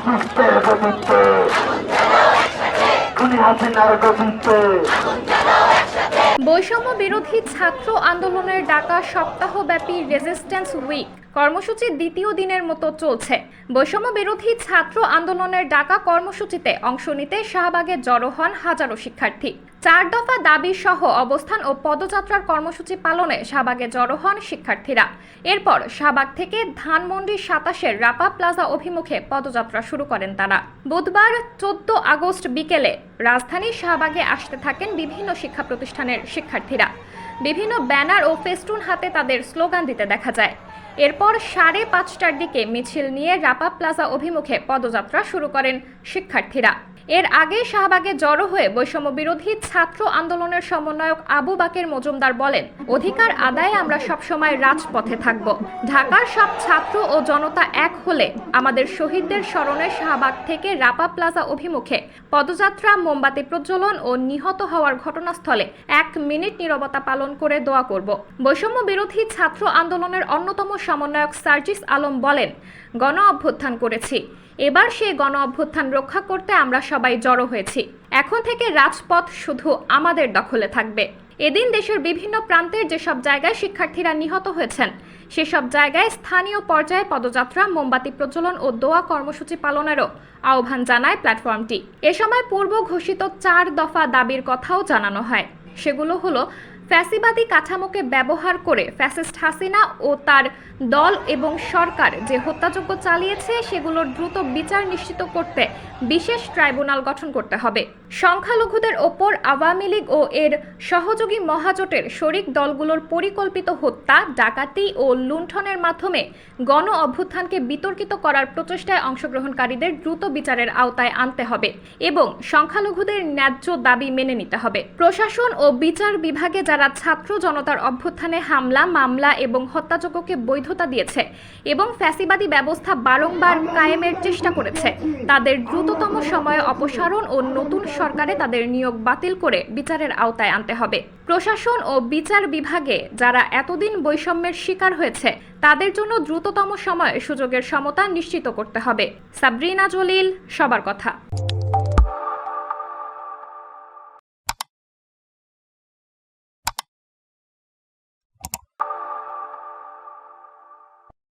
ফ্যাসিস্টের গতিতে, খুনি হাসিনার গতিতে। বৈষম্য বিরোধী ছাত্র আন্দোলনের ডাকা সপ্তাহব্যাপী রেজিস্ট্যান্স উইক কর্মসূচি দ্বিতীয় দিনের মতো চলছে। বৈষম্য বিরোধী ছাত্র আন্দোলনের ডাকা কর্মসূচিতে অংশ নিতে শাহবাগে জড়ো হন হাজারো শিক্ষার্থী। 4 দফা দাবি সহ অবস্থান ও পদযাত্রার কর্মসূচি পালনে শাহবাগে জড়ো হন শিক্ষার্থীরা। এরপর শাহবাগ থেকে ধানমন্ডি 27-এর রাপা প্লাজা অভিমুখে পদযাত্রা শুরু করেন তারা। বুধবার 14 আগস্ট বিকেলে রাজধানীর শাহবাগে আসতে থাকেন বিভিন্ন শিক্ষা প্রতিষ্ঠানের শিক্ষার্থীরা। বিভিন্ন ব্যানার ও ফেস্টুন হাতে তাদের স্লোগান দিতে দেখা যায়। এরপর 5:30টার দিকে মিছিল নিয়ে রাপা প্লাজা অভিমুখে পদযাত্রা শুরু করেন শিক্ষার্থীরা। এর আগে শাহবাগে জড়ো হয়ে বৈষম্য বিরোধী ছাত্র আন্দোলনের সমন্বয়ক আবু বাকের মজুমদার বলেন, অধিকার আদায়ে আমরা সবসময় রাজপথে থাকব। ঢাকার সব ছাত্র ও জনতা এক হলে আমাদের শহীদদের স্মরণে শাহবাগ থেকে রাপা প্লাজা অভিমুখে পদযাত্রা, মোমবাতি প্রজ্বলন ও নিহত হওয়ার ঘটনাস্থলে 1 মিনিট নীরবতা পালন করে দোয়া করব। বৈষম্য বিরোধী ছাত্র আন্দোলনের অন্যতম সমন্বয়ক সার্জিস আলম বলেন, গণ অভ্যুত্থান করেছি, এবার সেই গণ অভ্যুত্থান রক্ষা করতে আমরা সবাই জড়ো হয়েছি। এখন থেকে রাজপথ শুধু আমাদের দখলে থাকবে। এদিন দেশের বিভিন্ন প্রান্তের যেসব জায়গায় শিক্ষার্থীরা নিহত হয়েছেন সেসব জায়গায় স্থানীয় পর্যায়ে পদযাত্রা, মোমবাতি প্রজ্বলন ও দোয়া কর্মসূচি পালনেরও আহ্বান জানায় প্ল্যাটফর্মটি। এ সময় পূর্ব ঘোষিত 4 দফা দাবির কথাও জানানো হয়। সেগুলো হলো, ফ্যাসিবাদী কাঠামোকে ব্যবহার করে ফ্যাসিস্ট হাসিনা ও তার দল এবং সরকার যে হত্যাযজ্ঞ চালিয়েছে সেগুলোর দ্রুত বিচার নিশ্চিত করতে বিশেষ ট্রাইব্যুনাল গঠন করতে হবে। সংখ্যালঘুদের ওপর আওয়ামী লীগ ও এর সহযোগী মহাজোটের শরিক দলগুলোর পরিকল্পিত হত্যা, ডাকাতি ও লুণ্ঠনের মাধ্যমে গণ অভ্যুত্থানকে বিতর্কিত করার প্রচেষ্টায় অংশগ্রহণকারীদের দ্রুত বিচারের আওতায় আনতে হবে এবং সংখ্যালঘুদের ন্যায্য দাবি মেনে নিতে হবে। প্রশাসন ও বিচার বিভাগে যারা ছাত্র জনতার অভ্যুত্থানে হামলা, মামলা এবং হত্যাযজ্ঞকে বৈধতা দিয়েছে এবং ফ্যাসিবাদী ব্যবস্থা বারংবার কায়েমের চেষ্টা করেছে, তাদের দ্রুততম সময়ে অপসারণ ও নতুন সরকারে তাদের নিয়োগ বাতিল করে বিচারের আওতায় আনতে হবে। প্রশাসন ও বিচার বিভাগে যারা এতদিন বৈষম্যের শিকার হয়েছে তাদের জন্য দ্রুততম সময়ে সুযোগের সমতা নিশ্চিত করতে হবে। সাবরিনা জলিল, সবার কথা।